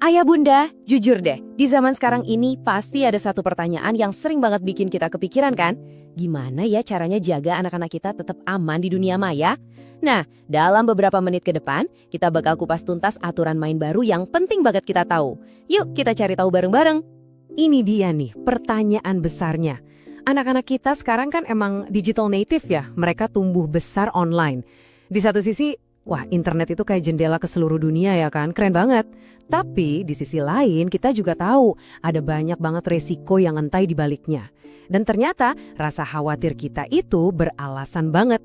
Ayah bunda, jujur deh, di zaman sekarang ini pasti ada satu pertanyaan yang sering banget bikin kita kepikiran kan? Gimana ya caranya jaga anak-anak kita tetap aman di dunia maya? Nah, dalam beberapa menit ke depan, kita bakal kupas tuntas aturan main baru yang penting banget kita tahu. Yuk kita cari tahu bareng-bareng. Ini dia nih pertanyaan besarnya. Anak-anak kita sekarang kan emang digital native ya, mereka tumbuh besar online. Di satu sisi, wah internet itu kayak jendela ke seluruh dunia ya kan, keren banget. Tapi di sisi lain kita juga tahu ada banyak banget resiko yang ngentai di baliknya. Dan ternyata rasa khawatir kita itu beralasan banget.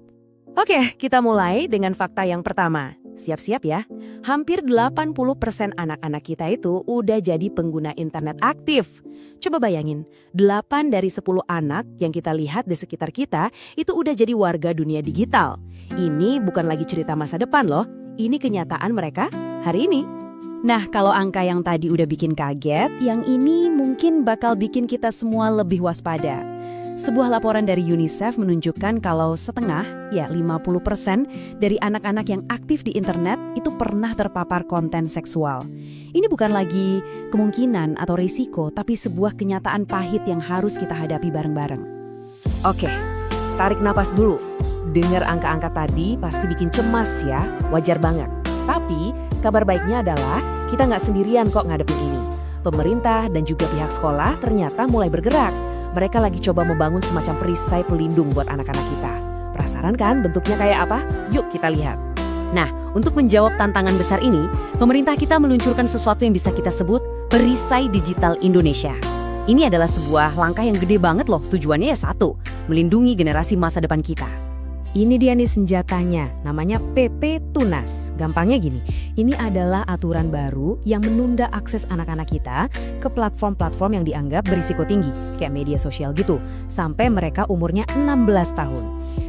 Oke, kita mulai dengan fakta yang pertama. Siap-siap ya, hampir 80% anak-anak kita itu udah jadi pengguna internet aktif. Coba bayangin, 8 dari 10 anak yang kita lihat di sekitar kita itu udah jadi warga dunia digital. Ini bukan lagi cerita masa depan loh, ini kenyataan mereka hari ini. Nah, kalau angka yang tadi udah bikin kaget, yang ini mungkin bakal bikin kita semua lebih waspada. Sebuah laporan dari UNICEF menunjukkan kalau setengah, ya 50% dari anak-anak yang aktif di internet itu pernah terpapar konten seksual. Ini bukan lagi kemungkinan atau risiko, tapi sebuah kenyataan pahit yang harus kita hadapi bareng-bareng. Oke, tarik napas dulu. Dengar angka-angka tadi pasti bikin cemas ya, wajar banget. Tapi kabar baiknya adalah kita nggak sendirian kok ngadepin ini. Pemerintah dan juga pihak sekolah ternyata mulai bergerak. Mereka lagi coba membangun semacam perisai pelindung buat anak-anak kita. Penasaran kan bentuknya kayak apa? Yuk kita lihat. Nah, untuk menjawab tantangan besar ini, pemerintah kita meluncurkan sesuatu yang bisa kita sebut Perisai Digital Indonesia. Ini adalah sebuah langkah yang gede banget loh. Tujuannya ya satu, melindungi generasi masa depan kita. Ini dia nih senjatanya, namanya PP Tunas. Gampangnya gini, ini adalah aturan baru yang menunda akses anak-anak kita ke platform-platform yang dianggap berisiko tinggi, kayak media sosial gitu, sampai mereka umurnya 16 tahun.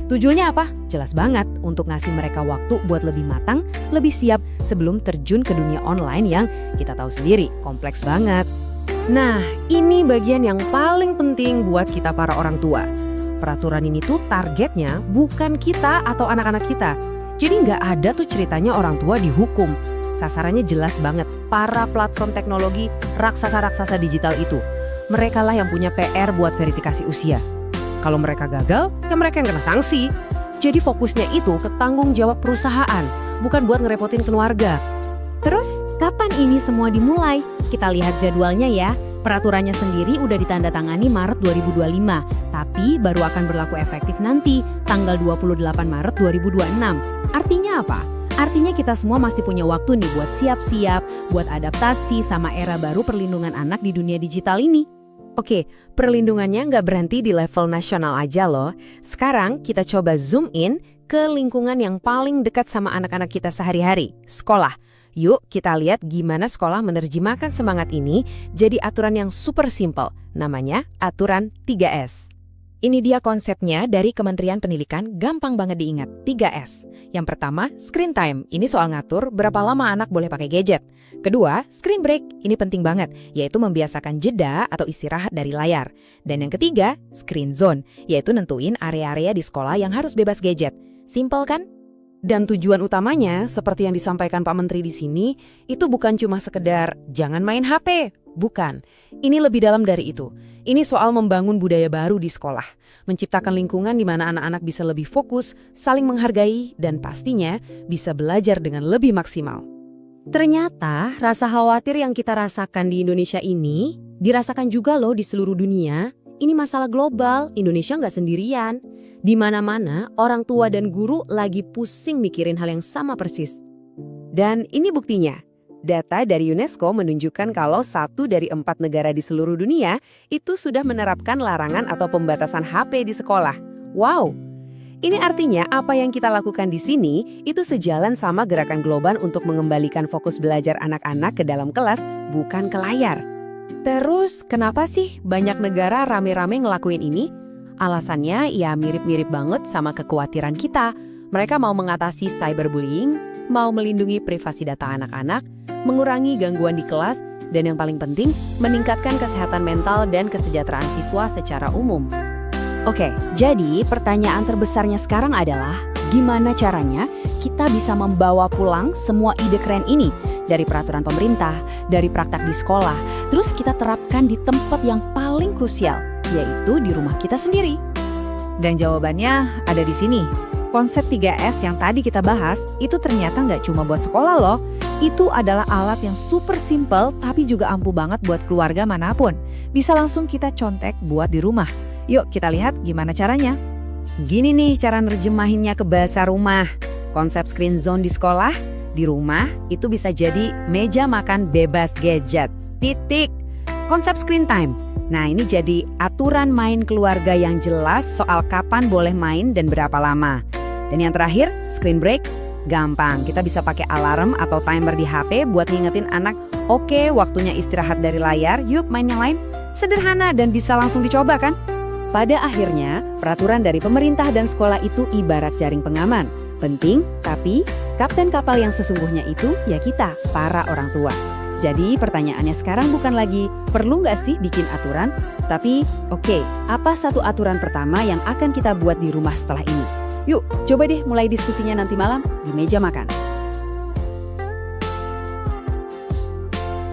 Tujuannya apa? Jelas banget, untuk ngasih mereka waktu buat lebih matang, lebih siap sebelum terjun ke dunia online yang kita tahu sendiri, kompleks banget. Nah, ini bagian yang paling penting buat kita para orang tua. Peraturan ini tuh targetnya bukan kita atau anak-anak kita. Jadi nggak ada tuh ceritanya orang tua dihukum. Sasarannya jelas banget, para platform teknologi raksasa-raksasa digital itu. Mereka lah yang punya PR buat verifikasi usia. Kalau mereka gagal, ya mereka yang kena sanksi. Jadi fokusnya itu ke tanggung jawab perusahaan, bukan buat ngerepotin keluarga. Terus, kapan ini semua dimulai? Kita lihat jadwalnya ya. Peraturannya sendiri udah ditandatangani Maret 2025, tapi baru akan berlaku efektif nanti, tanggal 28 Maret 2026. Artinya apa? Artinya kita semua masih punya waktu nih buat siap-siap, buat adaptasi sama era baru perlindungan anak di dunia digital ini. Oke, perlindungannya nggak berhenti di level nasional aja loh. Sekarang kita coba zoom in ke lingkungan yang paling dekat sama anak-anak kita sehari-hari, sekolah. Yuk kita lihat gimana sekolah menerjemahkan semangat ini jadi aturan yang super simple, namanya aturan 3S. Ini dia konsepnya dari Kementerian Pendidikan, gampang banget diingat, 3S. Yang pertama, screen time, ini soal ngatur berapa lama anak boleh pakai gadget. Kedua, screen break, ini penting banget, yaitu membiasakan jeda atau istirahat dari layar. Dan yang ketiga, screen zone, yaitu nentuin area-area di sekolah yang harus bebas gadget. Simple kan? Dan tujuan utamanya, seperti yang disampaikan Pak Menteri di sini, itu bukan cuma sekedar jangan main HP. Bukan. Ini lebih dalam dari itu. Ini soal membangun budaya baru di sekolah. Menciptakan lingkungan di mana anak-anak bisa lebih fokus, saling menghargai, dan pastinya bisa belajar dengan lebih maksimal. Ternyata rasa khawatir yang kita rasakan di Indonesia ini, dirasakan juga loh di seluruh dunia. Ini masalah global, Indonesia nggak sendirian. Di mana-mana, orang tua dan guru lagi pusing mikirin hal yang sama persis. Dan ini buktinya. Data dari UNESCO menunjukkan kalau 1 dari 4 negara di seluruh dunia itu sudah menerapkan larangan atau pembatasan HP di sekolah. Wow! Ini artinya apa yang kita lakukan di sini itu sejalan sama gerakan global untuk mengembalikan fokus belajar anak-anak ke dalam kelas, bukan ke layar. Terus, kenapa sih banyak negara rame-rame ngelakuin ini? Alasannya ya mirip-mirip banget sama kekhawatiran kita. Mereka mau mengatasi cyberbullying, mau melindungi privasi data anak-anak, mengurangi gangguan di kelas, dan yang paling penting, meningkatkan kesehatan mental dan kesejahteraan siswa secara umum. Oke, jadi pertanyaan terbesarnya sekarang adalah, gimana caranya kita bisa membawa pulang semua ide keren ini dari peraturan pemerintah, dari praktek di sekolah, terus kita terapkan di tempat yang paling krusial, yaitu di rumah kita sendiri. Dan jawabannya ada di sini. Konsep 3S yang tadi kita bahas itu ternyata nggak cuma buat sekolah loh. Itu adalah alat yang super simple tapi juga ampuh banget buat keluarga manapun. Bisa langsung kita contek buat di rumah. Yuk kita lihat gimana caranya. Gini nih cara nerjemahinnya ke bahasa rumah. Konsep screen zone di sekolah, di rumah itu bisa jadi meja makan bebas gadget. Titik. Konsep screen time. Nah ini jadi aturan main keluarga yang jelas soal kapan boleh main dan berapa lama. Dan yang terakhir, screen break. Gampang, kita bisa pakai alarm atau timer di HP buat ngingetin anak, oke, waktunya istirahat dari layar, yuk main yang lain. Sederhana dan bisa langsung dicoba kan? Pada akhirnya, peraturan dari pemerintah dan sekolah itu ibarat jaring pengaman. Penting, tapi kapten kapal yang sesungguhnya itu ya kita, para orang tua. Jadi pertanyaannya sekarang bukan lagi, perlu nggak sih bikin aturan? Tapi, oke, apa satu aturan pertama yang akan kita buat di rumah setelah ini? Yuk, coba deh mulai diskusinya nanti malam di meja makan.